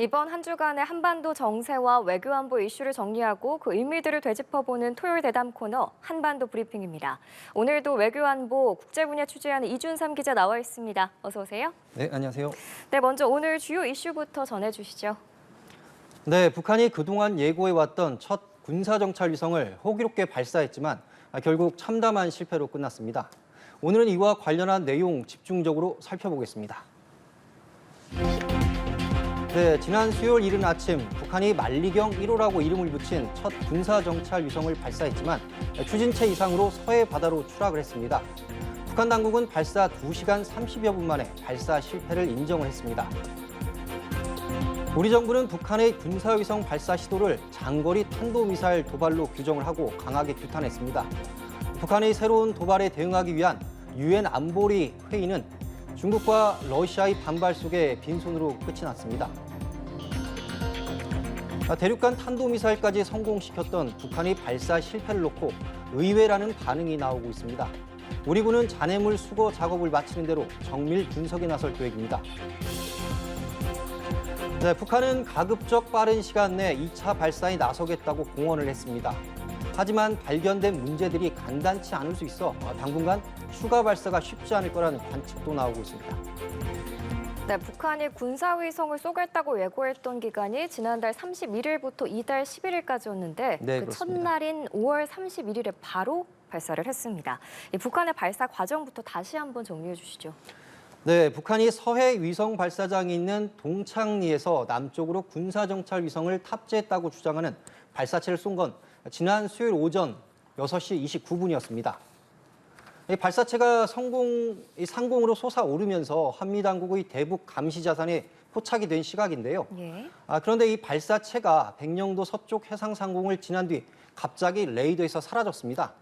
이번 한 주간의 한반도 정세와 외교안보 이슈를 정리하고 그 의미들을 되짚어보는 토요일 대담 코너 한반도 브리핑입니다. 오늘도 외교안보 국제분야 취재하는 이준삼 기자 나와 있습니다. 어서 오세요. 네, 안녕하세요. 네, 먼저 오늘 주요 이슈부터 전해주시죠. 네, 북한이 그동안 예고해왔던 첫 군사정찰 위성을 호기롭게 발사했지만 결국 참담한 실패로 끝났습니다. 오늘은 이와 관련한 내용 집중적으로 살펴보겠습니다. 네, 지난 수요일 이른 아침 북한이 만리경 1호라고 이름을 붙인 첫 군사정찰 위성을 발사했지만 추진체 이상으로 서해 바다로 추락을 했습니다. 북한 당국은 발사 2시간 30여 분 만에 발사 실패를 인정을 했습니다. 우리 정부는 북한의 군사위성 발사 시도를 장거리 탄도미사일 도발로 규정을 하고 강하게 규탄했습니다. 북한의 새로운 도발에 대응하기 위한 유엔 안보리 회의는 중국과 러시아의 반발 속에 빈손으로 끝이 났습니다. 대륙간 탄도미사일까지 성공시켰던 북한의 발사 실패를 놓고 의외라는 반응이 나오고 있습니다. 우리 군은 잔해물 수거 작업을 마치는 대로 정밀 분석에 나설 계획입니다. 네, 북한은 가급적 빠른 시간 내 2차 발사에 나서겠다고 공언을 했습니다. 하지만 발견된 문제들이 간단치 않을 수 있어 당분간 추가 발사가 쉽지 않을 거라는 관측도 나오고 있습니다. 네, 북한이 군사위성을 쏘겠다고 예고했던 기간이 지난달 31일부터 이달 11일까지였는데 네, 그 그렇습니다. 첫날인 5월 31일에 바로 발사를 했습니다. 이 북한의 발사 과정부터 다시 한번 정리해 주시죠. 네, 북한이 서해 위성 발사장이 있는 동창리에서 남쪽으로 군사정찰 위성을 탑재했다고 주장하는 발사체를 쏜 건 지난 수요일 오전 6시 29분이었습니다. 발사체가 상공으로 솟아오르면서 한미 당국의 대북 감시 자산에 포착이 된 시각인데요. 예. 그런데 이 발사체가 백령도 서쪽 해상 상공을 지난 뒤 갑자기 레이더에서 사라졌습니다.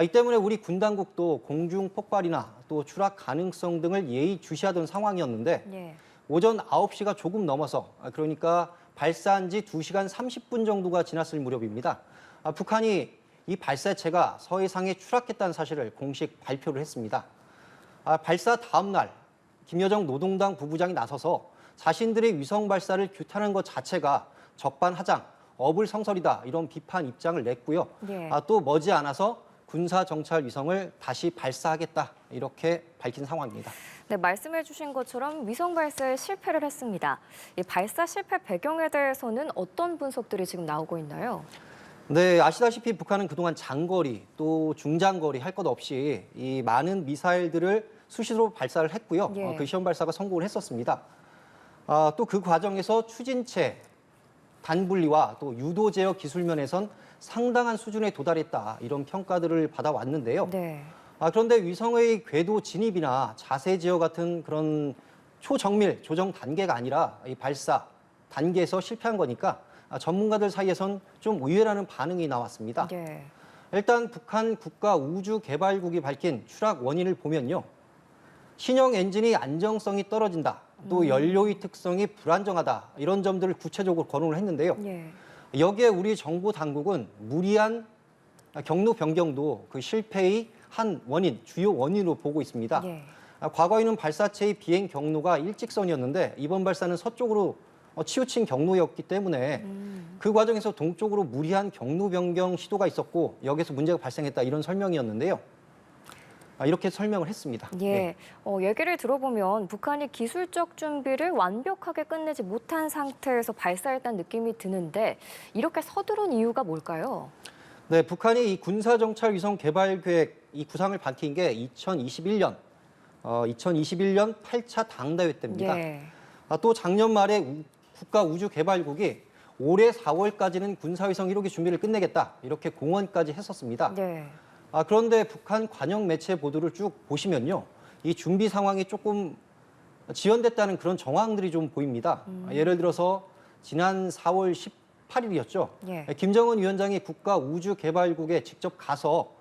이 때문에 우리 군 당국도 공중 폭발이나 또 추락 가능성 등을 예의주시하던 상황이었는데 예. 오전 9시가 조금 넘어서 그러니까 발사한 지 2시간 30분 정도가 지났을 무렵입니다. 북한이 이 발사체가 서해상에 추락했다는 사실을 공식 발표를 했습니다. 발사 다음 날 김여정 노동당 부부장이 나서서 자신들의 위성 발사를 규탄한 것 자체가 적반하장, 어불성설이다 이런 비판 입장을 냈고요. 예. 또 머지않아서 군사정찰 위성을 다시 발사하겠다 이렇게 밝힌 상황입니다. 네, 말씀해 주신 것처럼 위성 발사에 실패를 했습니다. 이 발사 실패 배경에 대해서는 어떤 분석들이 지금 나오고 있나요? 네, 아시다시피 북한은 그동안 장거리 또 중장거리 할 것 없이 이 많은 미사일들을 수시로 발사를 했고요. 예. 그 시험 발사가 성공을 했었습니다. 또 그 과정에서 추진체, 단분리와 또 유도 제어 기술 면에선 상당한 수준에 도달했다 이런 평가들을 받아왔는데요. 네. 그런데 위성의 궤도 진입이나 자세 제어 같은 그런 초정밀 조정 단계가 아니라 이 발사 단계에서 실패한 거니까 전문가들 사이에선 좀 의외라는 반응이 나왔습니다. 예. 일단 북한 국가우주개발국이 밝힌 추락 원인을 보면요. 신형 엔진이 안정성이 떨어진다. 또 연료의 특성이 불안정하다. 이런 점들을 구체적으로 거론을 했는데요. 예. 여기에 우리 정부 당국은 무리한 경로 변경도 그 실패의 한 원인, 주요 원인으로 보고 있습니다. 예. 과거에는 발사체의 비행 경로가 일직선이었는데 이번 발사는 서쪽으로 치우친 경로였기 때문에 그 과정에서 동쪽으로 무리한 경로 변경 시도가 있었고 여기서 문제가 발생했다 이런 설명이었는데요. 이렇게 설명을 했습니다. 예, 네. 얘기를 들어보면 북한이 기술적 준비를 완벽하게 끝내지 못한 상태에서 발사했다는 느낌이 드는데 이렇게 서두른 이유가 뭘까요? 네, 북한이 이 군사정찰 위성 개발 계획 이 구상을 밝힌 게 2021년 8차 당대회 때입니다. 예. 또 작년 말에 국가우주개발국이 올해 4월까지는 군사위성 1호기 준비를 끝내겠다 이렇게 공언까지 했었습니다. 네. 그런데 북한 관영 매체 보도를 쭉 보시면요. 이 준비 상황이 조금 지연됐다는 그런 정황들이 좀 보입니다. 예를 들어서 지난 4월 18일이었죠. 예. 김정은 위원장이 국가우주개발국에 직접 가서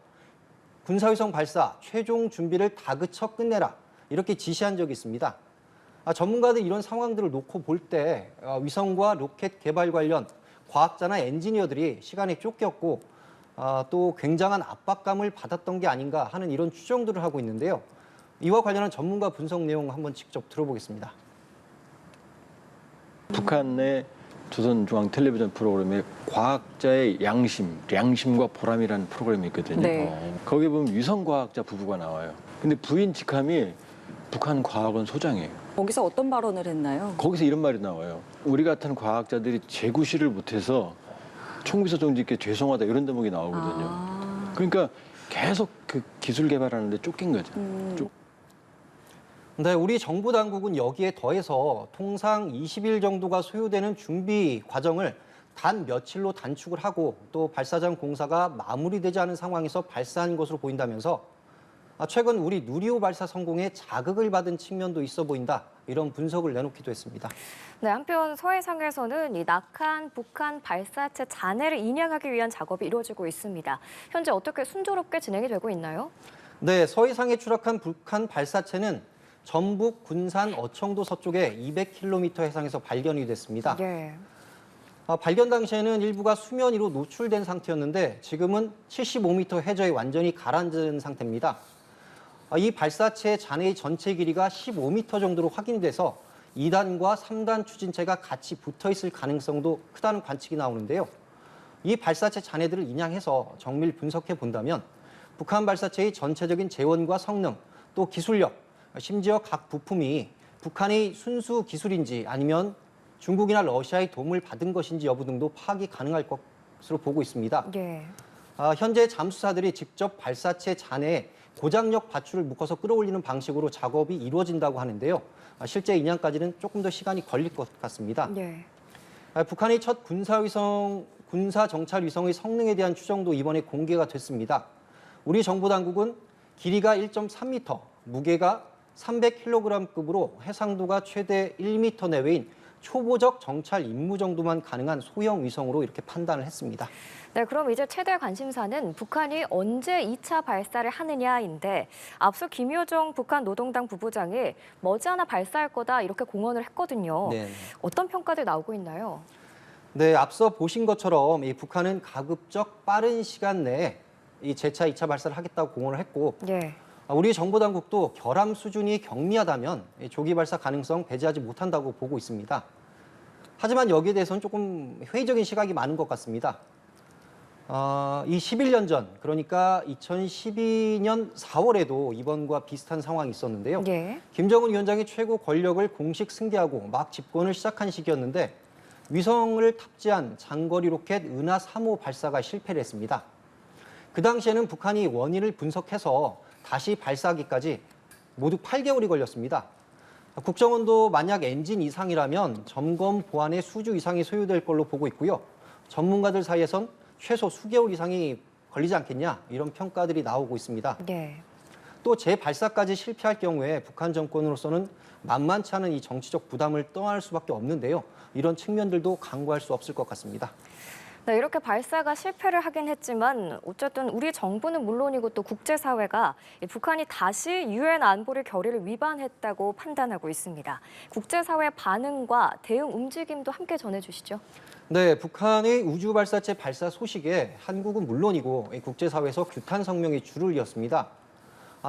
군사위성 발사 최종 준비를 다그쳐 끝내라 이렇게 지시한 적이 있습니다. 전문가들이 이런 상황들을 놓고 볼 때 위성과 로켓 개발 관련 과학자나 엔지니어들이 시간에 쫓겼고 또 굉장한 압박감을 받았던 게 아닌가 하는 이런 추정들을 하고 있는데요. 이와 관련한 전문가 분석 내용 한번 직접 들어보겠습니다. 북한의 조선중앙 텔레비전 프로그램에 과학자의 양심과 보람이라는 프로그램이 있거든요. 네. 거기 보면 위성과학자 부부가 나와요. 근데 부인 직함이 북한 과학원 소장이에요. 거기서 어떤 발언을 했나요? 거기서 이런 말이 나와요. 우리 같은 과학자들이 재구시를 못해서 총비서 정직께 죄송하다 이런 대목이 나오거든요. 그러니까 계속 그 기술 개발하는데 쫓긴 거죠. 네, 우리 정부 당국은 여기에 더해서 통상 20일 정도가 소요되는 준비 과정을 단 며칠로 단축을 하고 또 발사장 공사가 마무리되지 않은 상황에서 발사한 것으로 보인다면서 최근 우리 누리호 발사 성공에 자극을 받은 측면도 있어 보인다. 이런 분석을 내놓기도 했습니다. 네, 한편 서해상에서는 이 낙한 북한 발사체 잔해를 인양하기 위한 작업이 이루어지고 있습니다. 현재 어떻게 순조롭게 진행이 되고 있나요? 네, 서해상에 추락한 북한 발사체는 전북 군산 어청도 서쪽에 200km 해상에서 발견이 됐습니다. 예. 발견 당시에는 일부가 수면 위로 노출된 상태였는데 지금은 75m 해저에 완전히 가라앉은 상태입니다. 이 발사체 잔해의 전체 길이가 15m 정도로 확인이 돼서 2단과 3단 추진체가 같이 붙어 있을 가능성도 크다는 관측이 나오는데요. 이 발사체 잔해들을 인양해서 정밀 분석해 본다면 북한 발사체의 전체적인 재원과 성능, 또 기술력, 심지어 각 부품이 북한의 순수 기술인지 아니면 중국이나 러시아의 도움을 받은 것인지 여부 등도 파악이 가능할 것으로 보고 있습니다. 예. 현재 잠수사들이 직접 발사체 잔해에 고장력 밧줄을 묶어서 끌어올리는 방식으로 작업이 이루어진다고 하는데요. 실제 인양까지는 조금 더 시간이 걸릴 것 같습니다. 예. 북한의 첫 군사 정찰 위성의 성능에 대한 추정도 이번에 공개가 됐습니다. 우리 정부 당국은 길이가 1.3m, 무게가 300kg급으로 해상도가 최대 1m 내외인 초보적 정찰 임무 정도만 가능한 소형 위성으로 이렇게 판단을 했습니다. 네, 그럼 이제 최대 관심사는 북한이 언제 2차 발사를 하느냐인데 앞서 김여정 북한 노동당 부부장이 머지않아 발사할 거다 이렇게 공언을 했거든요. 네. 어떤 평가들 나오고 있나요? 네, 앞서 보신 것처럼 이 북한은 가급적 빠른 시간 내에 이 재차 2차 발사를 하겠다고 공언을 했고 예. 우리 정부 당국도 결함 수준이 경미하다면 조기 발사 가능성 배제하지 못한다고 보고 있습니다. 하지만 여기에 대해서는 조금 회의적인 시각이 많은 것 같습니다. 이 11년 전, 그러니까 2012년 4월에도 이번과 비슷한 상황이 있었는데요. 예. 김정은 위원장이 최고 권력을 공식 승계하고 막 집권을 시작한 시기였는데 위성을 탑재한 장거리 로켓 은하 3호 발사가 실패를 했습니다. 그 당시에는 북한이 원인을 분석해서 다시 발사하기까지 모두 8개월이 걸렸습니다. 국정원도 만약 엔진 이상이라면 점검 보완에 수주 이상이 소요될 걸로 보고 있고요. 전문가들 사이에선 최소 수개월 이상이 걸리지 않겠냐 이런 평가들이 나오고 있습니다. 네. 또 재발사까지 실패할 경우에 북한 정권으로서는 만만치 않은 이 정치적 부담을 떠안을 수밖에 없는데요. 이런 측면들도 간과할 수 없을 것 같습니다. 네, 이렇게 발사가 실패를 하긴 했지만 어쨌든 우리 정부는 물론이고 또 국제사회가 북한이 다시 유엔 안보리 결의를 위반했다고 판단하고 있습니다. 국제사회 반응과 대응 움직임도 함께 전해주시죠. 네, 북한의 우주 발사체 발사 소식에 한국은 물론이고 국제사회에서 규탄 성명이 줄을 이었습니다.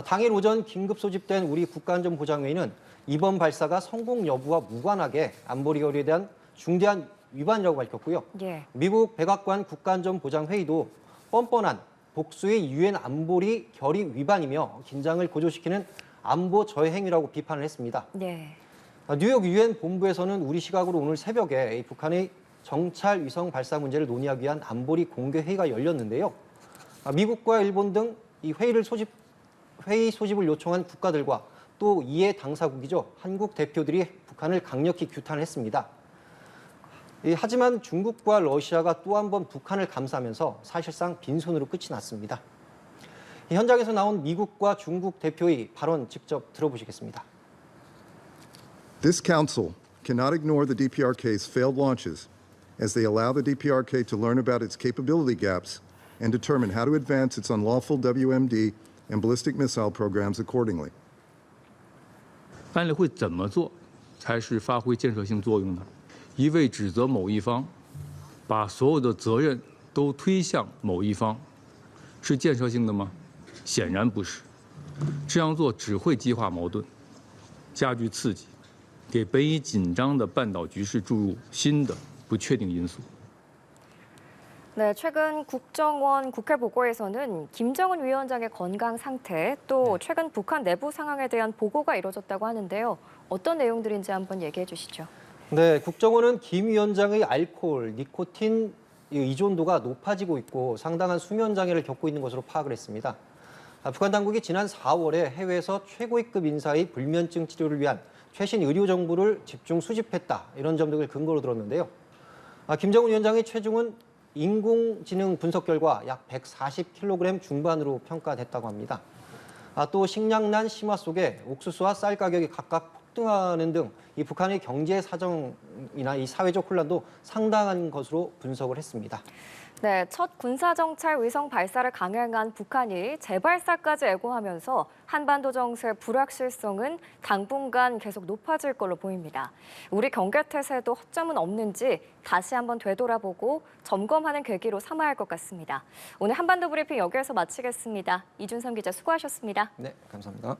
당일 오전 긴급 소집된 우리 국가안전보장회의는 이번 발사가 성공 여부와 무관하게 안보리 결의에 대한 중대한 위반이라고 밝혔고요. 예. 미국 백악관 국가안전보장회의도 뻔뻔한 복수의 유엔 안보리 결의 위반이며 긴장을 고조시키는 안보 저해 행위라고 비판을 했습니다. 네. 뉴욕 유엔 본부에서는 우리 시각으로 오늘 새벽에 북한의 정찰 위성 발사 문제를 논의하기 위한 안보리 공개 회의가 열렸는데요. 미국과 일본 등 이 회의 소집을 요청한 국가들과 또 이해 당사국이죠. 한국 대표들이 북한을 강력히 규탄했습니다. 하지만 중국과 러시아가 또 한 번 북한을 감싸면서 사실상 빈손으로 끝이 났습니다. 현장에서 나온 미국과 중국 대표의 발언 직접 들어보시겠습니다. This Council cannot ignore the DPRK's failed launches as they allow the DPRK to learn about its capability gaps and determine how to advance its unlawful WMD and ballistic missile programs accordingly. 安理会怎么做才是发挥建设性作用呢？一味指责某一方，把所有的责任都推向某一方，是建设性的吗？显然不是。这样做只会激化矛盾，加剧刺激，给本已紧张的半岛局势注入新的不确定因素。 네, 최근 국정원 국회 보고에서는 김정은 위원장의 건강 상태, 또 최근 북한 내부 상황에 대한 보고가 이뤄졌다고 하는데요. 어떤 내용들인지 한번 얘기해 주시죠. 네, 국정원은 김 위원장의 알코올, 니코틴 의존도가 높아지고 있고 상당한 수면 장애를 겪고 있는 것으로 파악을 했습니다. 북한 당국이 지난 4월에 해외에서 최고위급 인사의 불면증 치료를 위한 최신 의료 정보를 집중 수집했다. 이런 점 등을 근거로 들었는데요. 김정은 위원장의 체중은 인공지능 분석 결과 약 140kg 중반으로 평가됐다고 합니다. 또 식량난 심화 속에 옥수수와 쌀 가격이 각각 폭등하는 등 이 북한의 경제 사정이나 이 사회적 혼란도 상당한 것으로 분석을 했습니다. 네, 첫 군사정찰 위성 발사를 강행한 북한이 재발사까지 애고하면서 한반도 정세 불확실성은 당분간 계속 높아질 걸로 보입니다. 우리 경계태세도 허점은 없는지 다시 한번 되돌아보고 점검하는 계기로 삼아야 할 것 같습니다. 오늘 한반도 브리핑 여기에서 마치겠습니다. 이준삼 기자 수고하셨습니다. 네, 감사합니다.